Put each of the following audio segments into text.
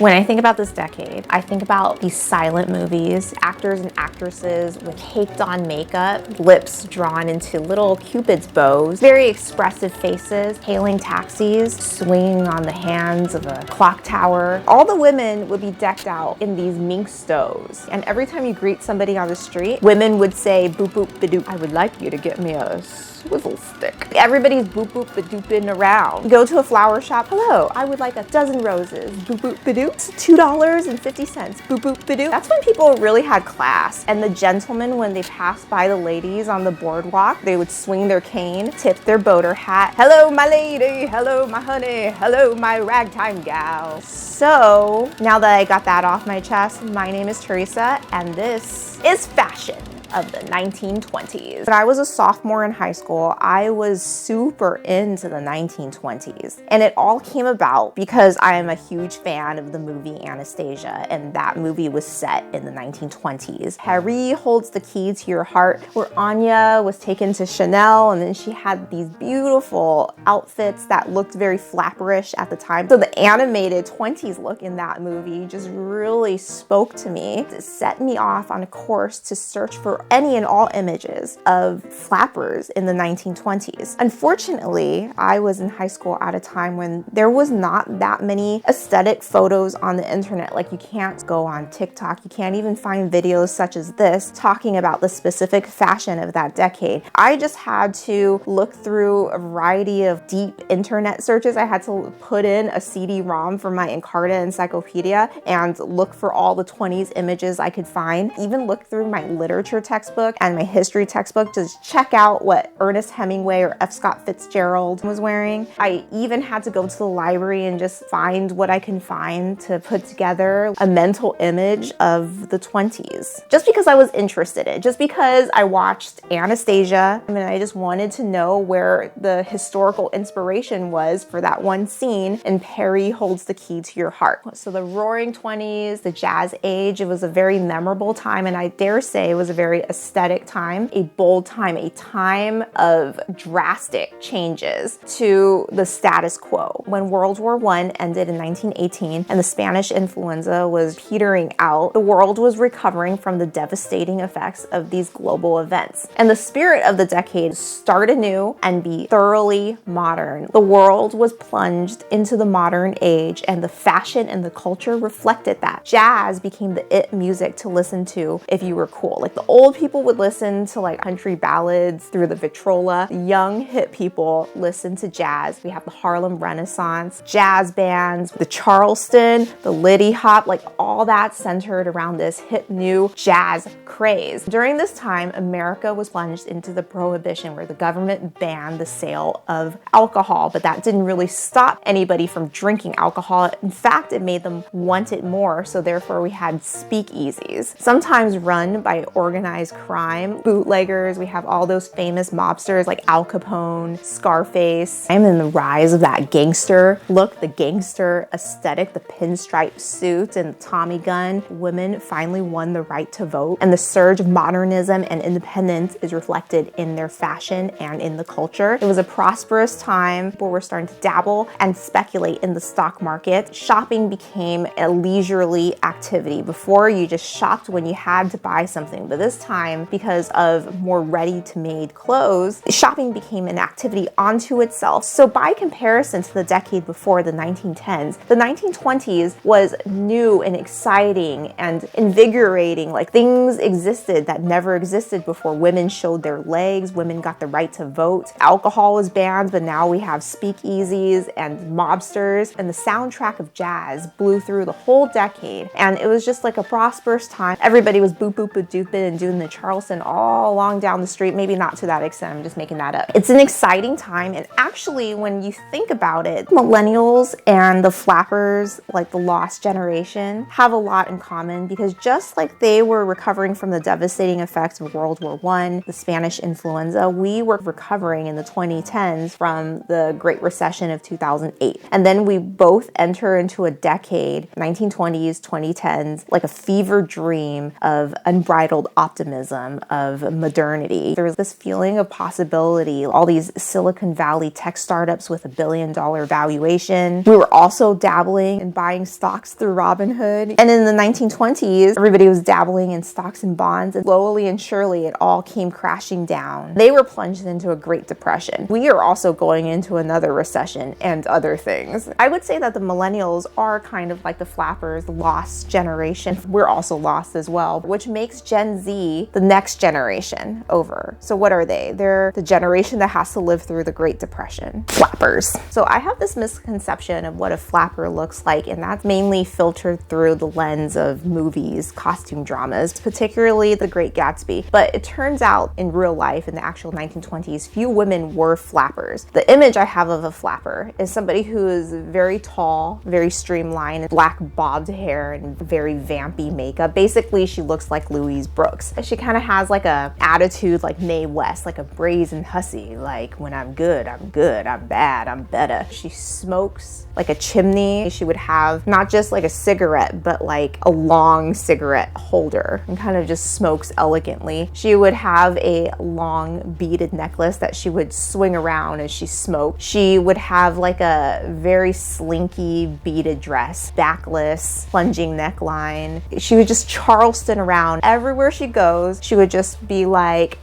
When I think about this decade, I think about these silent movies, actors and actresses with caked on makeup, lips drawn into little cupid's bows, very expressive faces, hailing taxis, swinging on the hands of a clock tower. All the women would be decked out in these mink stoves. And every time you greet somebody on the street, women would say, boop boop ba-doop, I would like you to get me a swivel stick. Everybody's boop boop ba-dooping around. You go to a flower shop, hello, I would like a dozen roses, boop boop ba-doop. $2.50, boop boop ba-doop. That's when people really had class. And the gentlemen, when they passed by the ladies on the boardwalk, they would swing their cane, tip their boater hat. Hello, my lady. Hello, my honey. Hello, my ragtime gal. So now that I got that off my chest, my name is Teresa, and this is fashion of the 1920s. When I was a sophomore in high school, I was super into the 1920s. And it all came about because I am a huge fan of the movie Anastasia, and that movie was set in the 1920s. Paris holds the key to your heart, where Anya was taken to Chanel, and then she had these beautiful outfits that looked very flapperish at the time. So the animated 20s look in that movie just really spoke to me. It set me off on a course to search for any and all images of flappers in the 1920s. Unfortunately, I was in high school at a time when there was not that many aesthetic photos on the internet. Like, you can't go on TikTok, you can't even find videos such as this talking about the specific fashion of that decade. I just had to look through a variety of deep internet searches. I had to put in a CD-ROM for my Encarta encyclopedia and look for all the 20s images I could find. Even look through my literature textbook and my history textbook to check out what Ernest Hemingway or F.Scott Fitzgerald was wearing. I even had to go to the library and just find what I can find to put together a mental image of the 20s. Just because I was interested in it, just because I watched Anastasia, and I just wanted to know where the historical inspiration was for that one scene in Paris Holds the Key to Your Heart. So the Roaring Twenties, the Jazz Age, it was a very memorable time, and I dare say it was a very aesthetic time, a bold time, a time of drastic changes to the status quo. When World War I ended in 1918 and the Spanish influenza was petering out, the world was recovering from the devastating effects of these global events. And the spirit of the decade, start anew and be thoroughly modern. The world was plunged into the modern age, and the fashion and the culture reflected that. Jazz became the it music to listen to if you were cool. Like, the old people would listen to like country ballads through the Victrola. The young hip people listened to jazz. We have the Harlem Renaissance, jazz bands, the Charleston, the Liddy Hop, like all that centered around this hip new jazz craze. During this time, America was plunged into the Prohibition, where the government banned the sale of alcohol, but that didn't really stop anybody from drinking alcohol. In fact, it made them want it more, so therefore we had speakeasies, sometimes run by organized crime, bootleggers. We have all those famous mobsters like Al Capone, Scarface. And then the rise of that gangster look, the gangster aesthetic, the pinstripe suits and the Tommy gun. Women finally won the right to vote, and the surge of modernism and independence is reflected in their fashion and in the culture. It was a prosperous time. People were starting to dabble and speculate in the stock market. Shopping became a leisurely activity. Before, you just shopped when you had to buy something, but this time, because of more ready-to-made clothes, shopping became an activity onto itself. So by comparison to the decade before, the 1910s, the 1920s was new and exciting and invigorating. Like, things existed that never existed before. Women showed their legs, women got the right to vote. Alcohol was banned, but now we have speakeasies and mobsters, and the soundtrack of jazz blew through the whole decade, and it was just like a prosperous time. Everybody was boop boop ba-dooping and doing the Charleston all along down the street. Maybe not to that extent, I'm just making that up. It's an exciting time, and actually when you think about it, millennials and the flappers, like the lost generation, have a lot in common, because just like they were recovering from the devastating effects of World War I, the Spanish influenza, we were recovering in the 2010s from the Great Recession of 2008. And then we both enter into a decade, 1920s, 2010s, like a fever dream of unbridled optimism optimism of modernity. There was this feeling of possibility, all these Silicon Valley tech startups with $1 billion valuation. We were also dabbling in buying stocks through Robinhood. And in the 1920s, everybody was dabbling in stocks and bonds, and slowly and surely it all came crashing down. They were plunged into a Great Depression. We are also going into another recession and other things. I would say that the millennials are kind of like the flappers, lost generation. We're also lost as well, which makes Gen Z the next generation over. So what are they? They're the generation that has to live through the Great Depression. Flappers. So I have this misconception of what a flapper looks like, and that's mainly filtered through the lens of movies, costume dramas, particularly The Great Gatsby. But it turns out in real life, in the actual 1920s, few women were flappers. The image I have of a flapper is somebody who is very tall, very streamlined, black bobbed hair, and very vampy makeup. Basically, she looks like Louise Brooks. She kind of has like a attitude like Mae West, like a brazen hussy, like when I'm good, I'm bad, I'm better. She smokes like a chimney. She would have not just like a cigarette, but like a long cigarette holder, and kind of just smokes elegantly. She would have a long beaded necklace that she would swing around as she smoked. She would have like a very slinky beaded dress, backless, plunging neckline. She would just Charleston around. Everywhere she goes, she would just be like,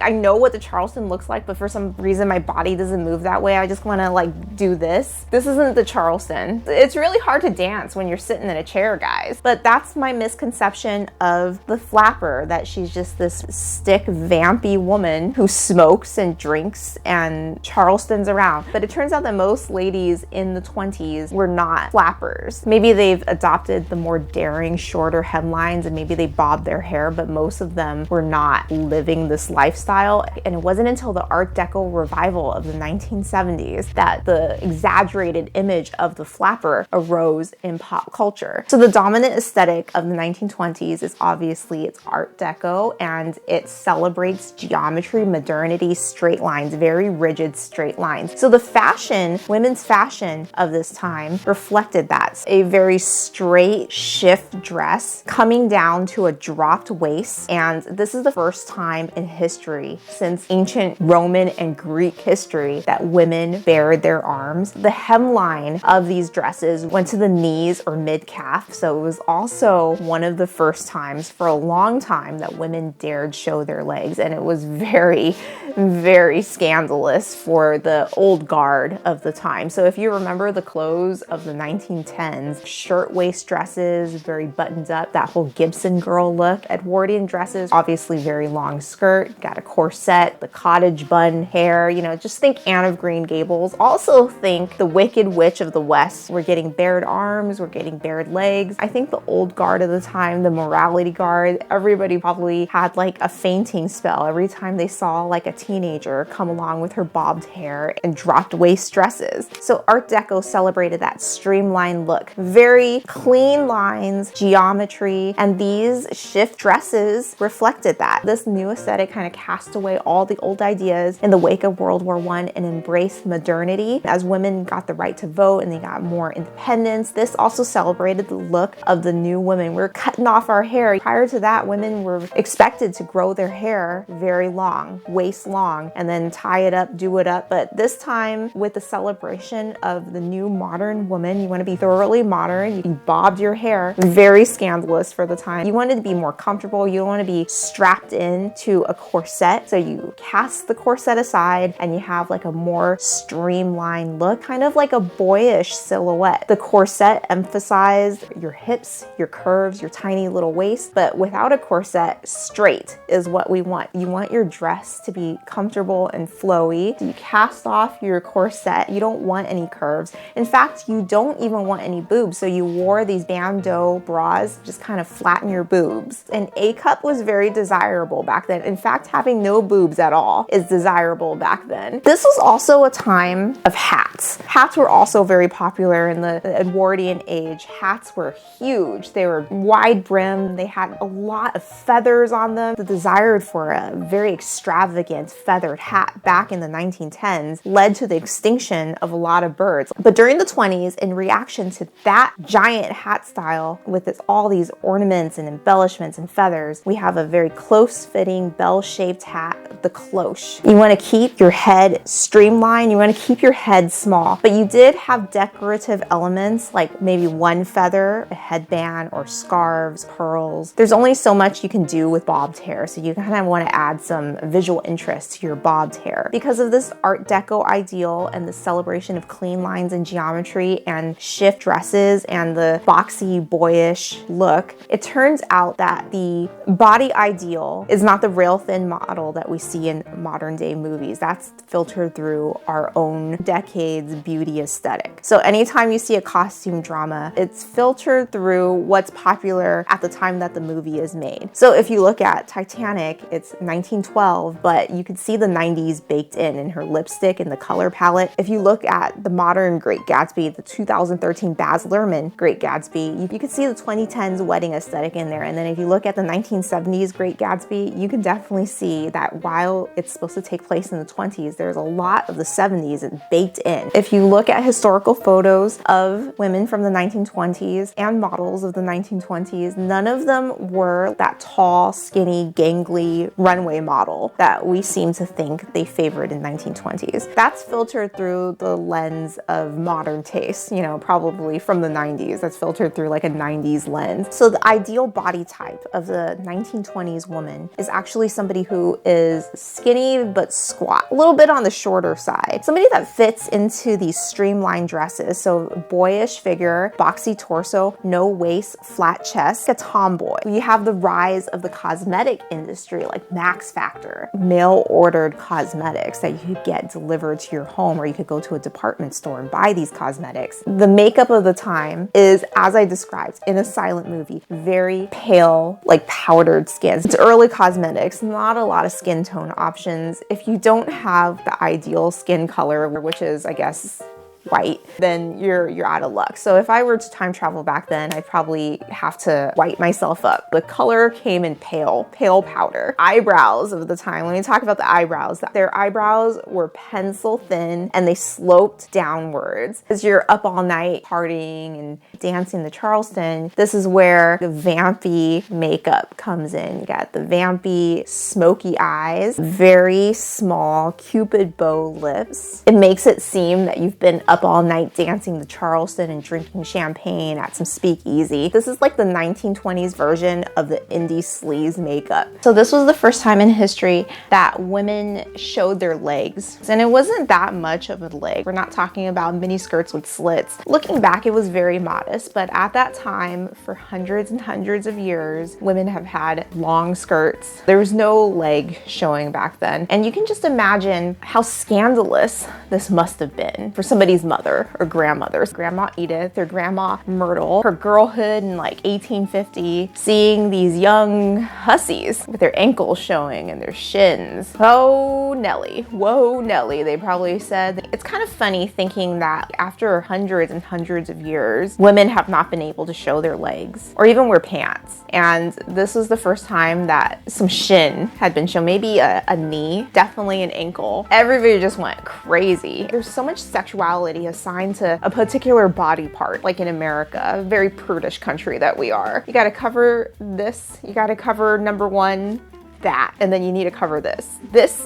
I know what the Charleston looks like, but for some reason my body doesn't move that way. I just want to like do this. This isn't the Charleston. It's really hard to dance when you're sitting in a chair, guys. But that's my misconception of the flapper, that she's just this stick, vampy woman who smokes and drinks and Charlestons around. But it turns out that most ladies in the 20s were not flappers. Maybe they've adopted the more daring, shorter hemlines, and maybe they bobbed their hair, but most of them were not living this lifestyle. And it wasn't until the Art Deco revival of the 1970s that the exaggerated image of the flapper arose in pop culture. So the dominant aesthetic of the 1920s is obviously it's Art Deco, and it celebrates geometry, modernity, straight lines, very rigid straight lines. So the fashion, women's fashion of this time reflected that. A very straight shift dress coming down to a dropped waist, and this is the first time in history since ancient Roman and Greek history that women bared their arms. The hemline of these dresses went to the knees or mid-calf, so it was also one of the first times for a long time that women dared show their legs, and it was very, very scandalous for the old guard of the time. So if you remember the clothes of the 1910s, shirtwaist dresses, very buttoned up, that whole Gibson girl look. Edwardian dresses, obviously very long skirt, got a corset, the cottage bun hair, you know, just think Anne of Green Gables. Also think the Wicked Witch of the West. We're getting bared arms, we're getting bared legs. I think the old guard of the time, the morality guard, everybody probably had like a fainting spell every time they saw like a teenager come along with her bobbed hair and dropped waist dresses. So Art Deco celebrated that streamlined look. Very clean lines, geometry, and these shift dresses reflected that. This new aesthetic kind of cast away all the old ideas in the wake of World War I and embraced modernity. As women got the right to vote and they got more independence, this also celebrated the look of the new women. We're cutting off our hair. Prior to that, women were expected to grow their hair very long, waist long, and then tie it up, do it up. But this time, with the celebration of the new modern woman, you want to be thoroughly modern. You bobbed your hair, very scandalous for the time. You wanted to be more comfortable. You don't want to be strapped in to a corset. So you cast the corset aside and you have like a more streamlined look, kind of like a boyish silhouette. The corset emphasized your hips, your curves, your tiny little waist, but without a corset, straight is what we want. You want your dress to be comfortable and flowy. So you cast off your corset. You don't want any curves. In fact, you don't even want any boobs. So you wore these bandeau bras, just kind of flatten your boobs. An A cup was very desirable back then. In fact, having showing no boobs at all is desirable back then. This was also a time of hats. Hats were also very popular in the Edwardian age. Hats were huge. They were wide brimmed. They had a lot of feathers on them. The desire for a very extravagant feathered hat back in the 1910s led to the extinction of a lot of birds. But during the 20s, in reaction to that giant hat style with all these ornaments and embellishments and feathers, we have a very close-fitting bell-shaped hat, the cloche. You want to keep your head streamlined. You want to keep your head small, but you did have decorative elements like maybe one feather, a headband, or scarves, pearls. There's only so much you can do with bobbed hair, so you kind of want to add some visual interest to your bobbed hair. Because of this Art Deco ideal and the celebration of clean lines and geometry and shift dresses and the boxy, boyish look, it turns out that the body ideal is not the rail-thin model that we see in modern day movies. That's filtered through our own decade's beauty aesthetic. So anytime you see a costume drama, it's filtered through what's popular at the time that the movie is made. So if you look at Titanic, it's 1912, but you can see the 90s baked in her lipstick and the color palette. If you look at the modern Great Gatsby, the 2013 Baz Luhrmann Great Gatsby, you can see the 2010s wedding aesthetic in there. And then if you look at the 1970s Great Gatsby, you can definitely see that while it's supposed to take place in the 20s, there's a lot of the 70s baked in. If you look at historical photos of women from the 1920s and models of the 1920s, none of them were that tall, skinny, gangly runway model that we seem to think they favored in 1920s. That's filtered through the lens of modern taste, you know, probably from the 90s. That's filtered through like a 90s lens. So the ideal body type of the 1920s woman is actually somebody who is skinny but squat, a little bit on the shorter side. Somebody that fits into these streamlined dresses, so boyish figure, boxy torso, no waist, flat chest, a tomboy. You have the rise of the cosmetic industry like Max Factor, mail-ordered cosmetics that you could get delivered to your home, or you could go to a department store and buy these cosmetics. The makeup of the time is, as I described in a silent movie, very pale, like powdered skin. It's early cosmetics, not a lot of skin tone options. If you don't have the ideal skin color, which is, I guess, white, then you're out of luck. So if I were to time travel back then, I'd probably have to white myself up. The color came in pale powder. Eyebrows of the time, let me talk about the eyebrows. Their eyebrows were pencil thin and they sloped downwards. As you're up all night partying and dancing the Charleston, this is where the vampy makeup comes in. You got the vampy smoky eyes, very small Cupid bow lips. It makes it seem that you've been up all night dancing the Charleston and drinking champagne at some speakeasy. This is like the 1920s version of the indie sleaze makeup. So this was the first time in history that women showed their legs. And it wasn't that much of a leg. We're not talking about mini skirts with slits. Looking back, it was very modest, but at that time, for hundreds and hundreds of years, women have had long skirts. There was no leg showing back then. And you can just imagine how scandalous this must have been for somebody's mother or grandmother. Grandma Edith or Grandma Myrtle, her girlhood in like 1850, seeing these young hussies with their ankles showing and their shins. Oh, Nelly. Whoa, Nelly, they probably said. It's kind of funny thinking that after hundreds and hundreds of years, women have not been able to show their legs or even wear pants. And this was the first time that some shin had been shown, maybe a knee, definitely an ankle. Everybody just went crazy. There's so much sexuality assigned to a particular body part, like in America, a very prudish country that we are. You gotta cover this, you gotta cover number one, that, and then you need to cover this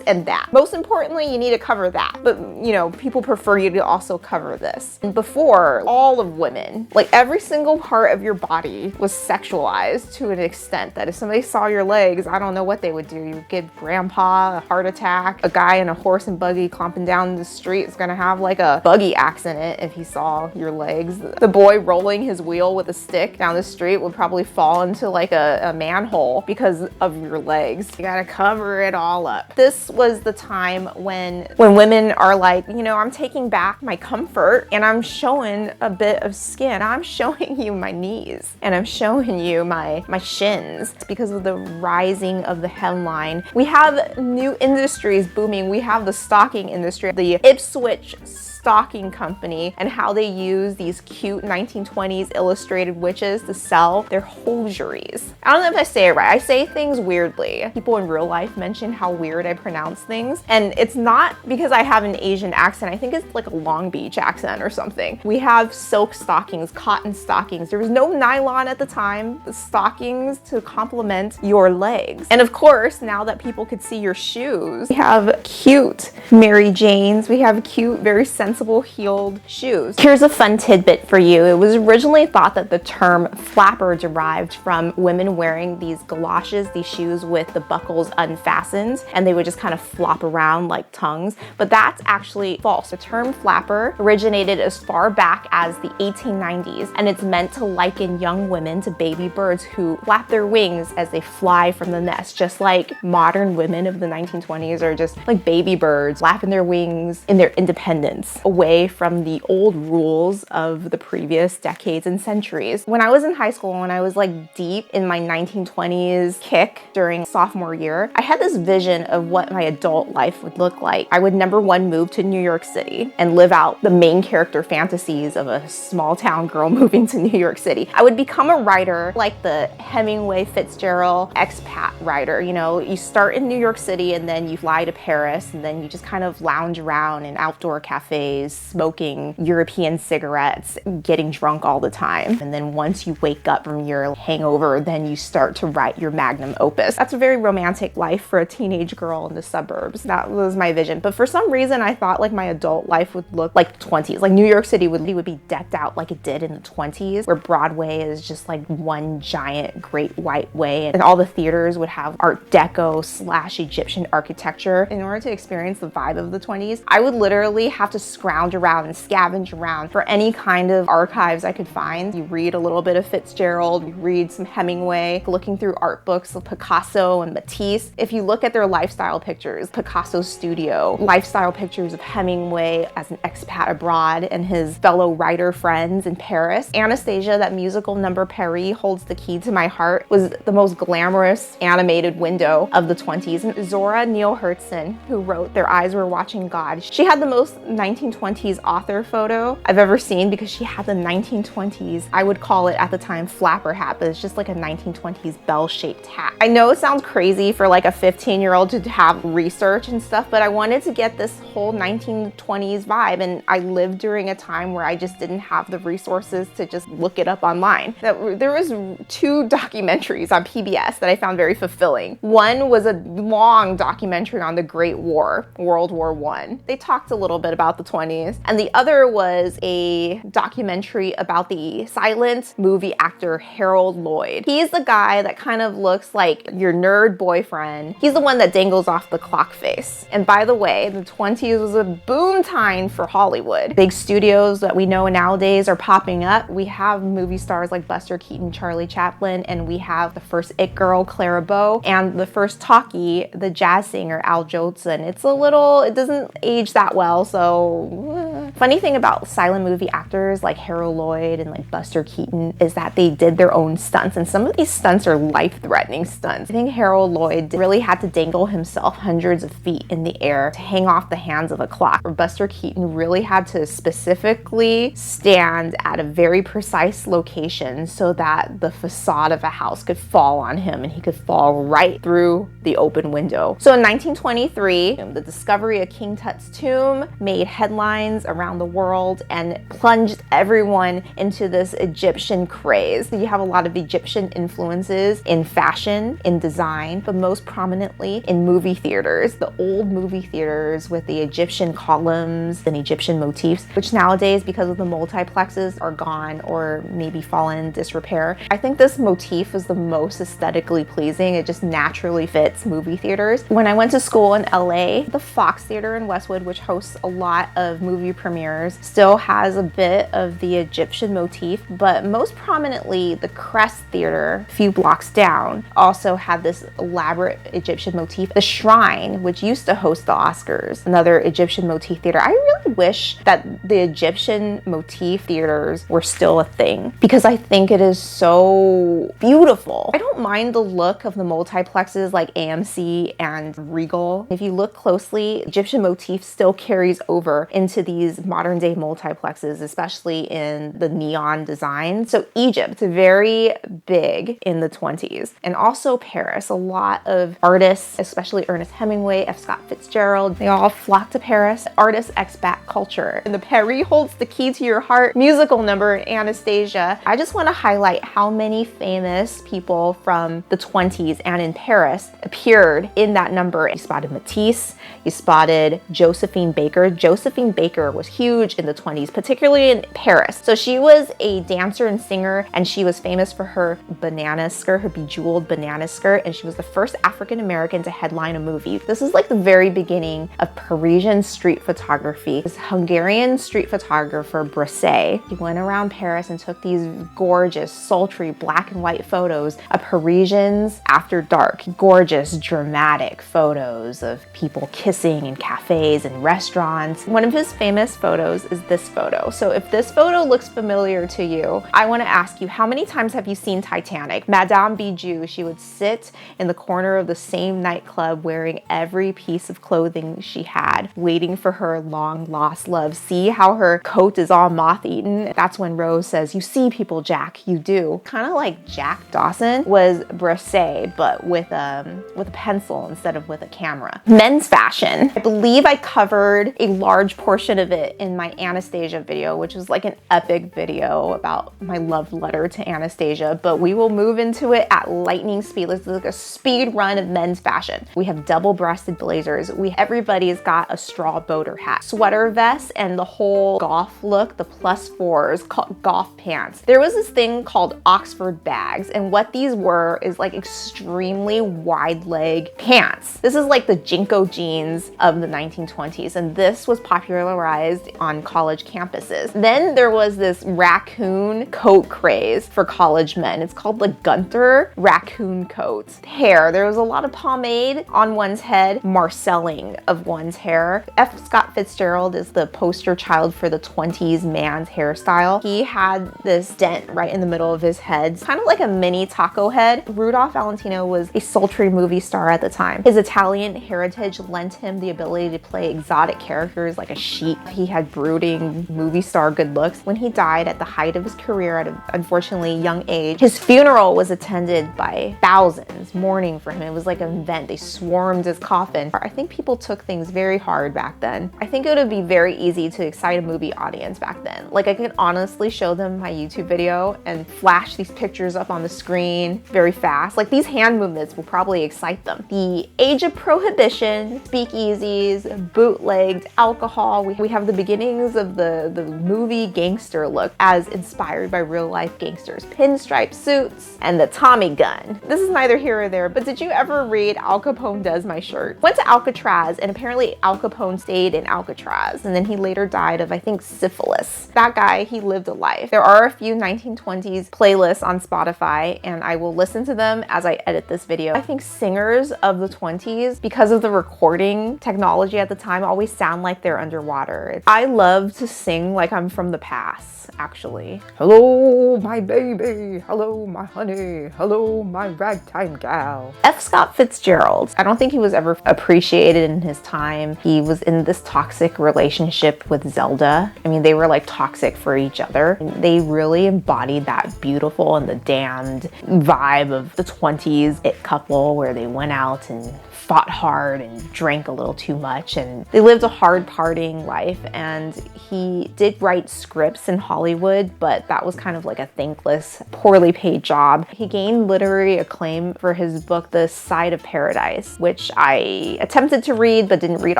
and that. Most importantly, you need to cover that. But you know, people prefer you to also cover this. And before, all of women, like every single part of your body was sexualized to an extent that if somebody saw your legs, I don't know what they would do. You would give grandpa a heart attack. A guy in a horse and buggy clomping down the street is gonna have like a buggy accident if he saw your legs. The boy rolling his wheel with a stick down the street would probably fall into like a manhole because of your legs. You gotta cover it all up. This was the time when women are like, you know, I'm taking back my comfort and I'm showing a bit of skin. I'm showing you my knees and I'm showing you my shins. It's because of the rising of the hemline. We have new industries booming. We have the stocking industry, the Ipswich stocking company, and how they use these cute 1920s illustrated witches to sell their hosieries. I don't know if I say it right. I say things weirdly. People in real life mention how weird I pronounce things, and it's not because I have an Asian accent. I think it's like a Long Beach accent or something. We have silk stockings, cotton stockings. There was no nylon at the time. The stockings to complement your legs. And of course, now that people could see your shoes, we have cute Mary Janes. We have cute, very sensible heeled shoes. Here's a fun tidbit for you. It was originally thought that the term flapper derived from women wearing these galoshes, these shoes with the buckles unfastened, and they would just kind of flop around like tongues. But that's actually false. The term flapper originated as far back as the 1890s, and it's meant to liken young women to baby birds who flap their wings as they fly from the nest, just like modern women of the 1920s are just like baby birds flapping their wings in their independence, away from the old rules of the previous decades and centuries. When I was in high school, when I was like deep in my 1920s kick during sophomore year, I had this vision of what my adult life would look like. I would, number one, move to New York City and live out the main character fantasies of a small town girl moving to New York City. I would become a writer like the Hemingway, Fitzgerald, expat writer. You know, you start in New York City and then you fly to Paris and then you just kind of lounge around in outdoor cafes, smoking European cigarettes, getting drunk all the time. And then once you wake up from your hangover, then you start to write your magnum opus. That's a very romantic life for a teenage girl in the suburbs. That was my vision. But for some reason, I thought like my adult life would look like the 20s. Like New York City would be decked out like it did in the 20s, where Broadway is just like one giant great white way, and all the theaters would have Art Deco / Egyptian architecture. In order to experience the vibe of the 20s, I would literally have to scrounge around and scavenge around for any kind of archives I could find. You read a little bit of Fitzgerald, you read some Hemingway, looking through art books of Picasso and Matisse. If you look at their lifestyle pictures, Picasso's studio, lifestyle pictures of Hemingway as an expat abroad and his fellow writer friends in Paris. Anastasia, that musical number Paris holds the key to my heart, was the most glamorous animated window of the 20s. And Zora Neale Hurston, who wrote Their Eyes Were Watching God, she had the most 1920s author photo I've ever seen because she had the 1920s, I would call it at the time, flapper hat, but it's just like a 1920s bell-shaped hat. I know it sounds crazy for like a 15-year-old to have research and stuff, but I wanted to get this whole 1920s vibe, and I lived during a time where I just didn't have the resources to just look it up online. There was 2 documentaries on PBS that I found very fulfilling. One was a long documentary on the Great War, World War I. They talked a little bit about the 20s. And the other was a documentary about the silent movie actor Harold Lloyd. He's the guy that kind of looks like your nerd boyfriend. He's the one that dangles off the clock face. And by the way, the 20s was a boom time for Hollywood. Big studios that we know nowadays are popping up. We have movie stars like Buster Keaton, Charlie Chaplin, and we have the first it girl, Clara Bow, and the first talkie, the jazz singer Al Jolson. It doesn't age that well, so funny thing about silent movie actors like Harold Lloyd and like Buster Keaton is that they did their own stunts, and some of these stunts are life-threatening stunts. I think Harold Lloyd really had to dangle himself hundreds of feet in the air to hang off the hands of a clock. Or Buster Keaton really had to specifically stand at a very precise location so that the facade of a house could fall on him and he could fall right through the open window. So in 1923, the discovery of King Tut's tomb made headlines around the world and plunged everyone into this Egyptian craze. You have a lot of Egyptian influences in fashion, in design, but most prominently in movie theaters. The old movie theaters with the Egyptian columns and Egyptian motifs, which nowadays, because of the multiplexes, are gone or maybe fallen in disrepair. I think this motif is the most aesthetically pleasing. It just naturally fits movie theaters. When I went to school in LA, the Fox Theater in Westwood, which hosts a lot of movie premieres, premieres still has a bit of the Egyptian motif, but most prominently the Crest Theater, a few blocks down, also had this elaborate Egyptian motif. The Shrine, which used to host the Oscars, another Egyptian motif theater. I really wish that the Egyptian motif theaters were still a thing because I think it is so beautiful. I don't mind the look of the multiplexes like AMC and Regal. If you look closely, Egyptian motif still carries over into these modern day multiplexes, especially in the neon design. So Egypt, very big in the 20s. And also Paris. A lot of artists, especially Ernest Hemingway, F.Scott Fitzgerald, they all flocked to Paris. Artist expat culture. And the Paris Holds the Key to Your Heart musical number in Anastasia. I just want to highlight how many famous people from the 20s and in Paris appeared in that number. You spotted Matisse, you spotted Josephine Baker. Josephine Baker was huge in the 20s, particularly in Paris. So she was a dancer and singer, and she was famous for her banana skirt, her bejeweled banana skirt, and she was the first African American to headline a movie. This is like the very beginning of Parisian street photography. This Hungarian street photographer, Brassaï, he went around Paris and took these gorgeous, sultry black and white photos of Parisians after dark. Gorgeous, dramatic photos of people kissing in cafes and restaurants. One of his famous photos is this photo. So if this photo looks familiar to you, I want to ask you, how many times have you seen Titanic? Madame Bijou, she would sit in the corner of the same nightclub wearing every piece of clothing she had, waiting for her long lost love. See how her coat is all moth-eaten? That's when Rose says, "You see people, Jack, you do." Kind of like Jack Dawson was Brassaï, but with a pencil instead of with a camera. Men's fashion. I believe I covered a large portion of it in my Anastasia video, which was like an epic video about my love letter to Anastasia, but we will move into it at lightning speed. Let's do like a speed run of men's fashion. We have double-breasted blazers. Everybody's got a straw boater hat, sweater vest, and the whole golf look, the +4s, golf pants. There was this thing called Oxford bags, and what these were is like extremely wide leg pants. This is like the Jinko jeans of the 1920s, and this was popularized on college campuses. Then there was this raccoon coat craze for college men. It's called the Gunther raccoon coat. Hair, there was a lot of pomade on one's head, marcelling of one's hair. F.Scott Fitzgerald is the poster child for the 20s man's hairstyle. He had this dent right in the middle of his head, kind of like a mini taco head. Rudolph Valentino was a sultry movie star at the time. His Italian heritage lent him the ability to play exotic characters like a sheep. He had brooding movie star good looks. When he died at the height of his career at an unfortunately young age, his funeral was attended by thousands mourning for him. It was like an event. They swarmed his coffin. I think people took things very hard back then. I think it would be very easy to excite a movie audience back then. Like, I could honestly show them my YouTube video and flash these pictures up on the screen very fast. Like, these hand movements will probably excite them. The age of prohibition, speakeasies, bootlegged alcohol. We have the beginnings of the movie gangster look as inspired by real life gangsters. Pinstripe suits and the Tommy gun. This is neither here or there, but did you ever read Al Capone Does My Shirt? Went to Alcatraz, and apparently Al Capone stayed in Alcatraz, and then he later died of, I think, syphilis. That guy, he lived a life. There are a few 1920s playlists on Spotify, and I will listen to them as I edit this video. I think singers of the 20s, because of the recording technology at the time, always sound like they're underwater. I love to sing like I'm from the past, actually. Hello, my baby. Hello, my honey. Hello, my ragtime gal. F.Scott Fitzgerald. I don't think he was ever appreciated in his time. He was in this toxic relationship with Zelda. I mean, they were like toxic for each other. They really embodied that beautiful and the damned vibe of the 20s it couple, where they went out and fought hard and drank a little too much, and they lived a hard partying life. And he did write scripts in Hollywood, but that was kind of like a thankless, poorly paid job. He gained literary acclaim for his book, The Side of Paradise, which I attempted to read but didn't read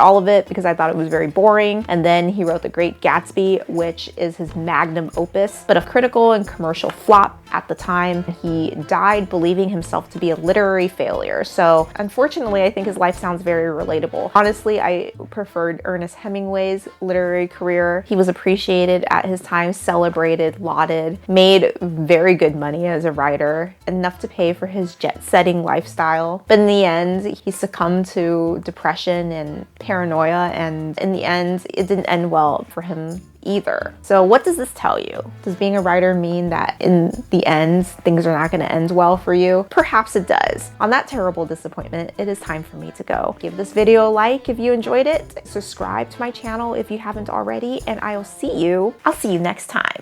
all of it because I thought it was very boring. And then he wrote The Great Gatsby, which is his magnum opus, but a critical and commercial flop at the time. He died believing himself to be a literary failure. So unfortunately, I think his life sounds very relatable. Honestly, I preferred Ernest Hemingway's literary literary career. He was appreciated at his time, celebrated, lauded, made very good money as a writer, enough to pay for his jet-setting lifestyle. But in the end, he succumbed to depression and paranoia, and in the end, it didn't end well for him either. So what does this tell you? Does being a writer mean that in the end, things are not going to end well for you? Perhaps it does. On that terrible disappointment, it is time for me to go. Give this video a like if you enjoyed it. Subscribe to my channel if you haven't already, and I'll see you next time.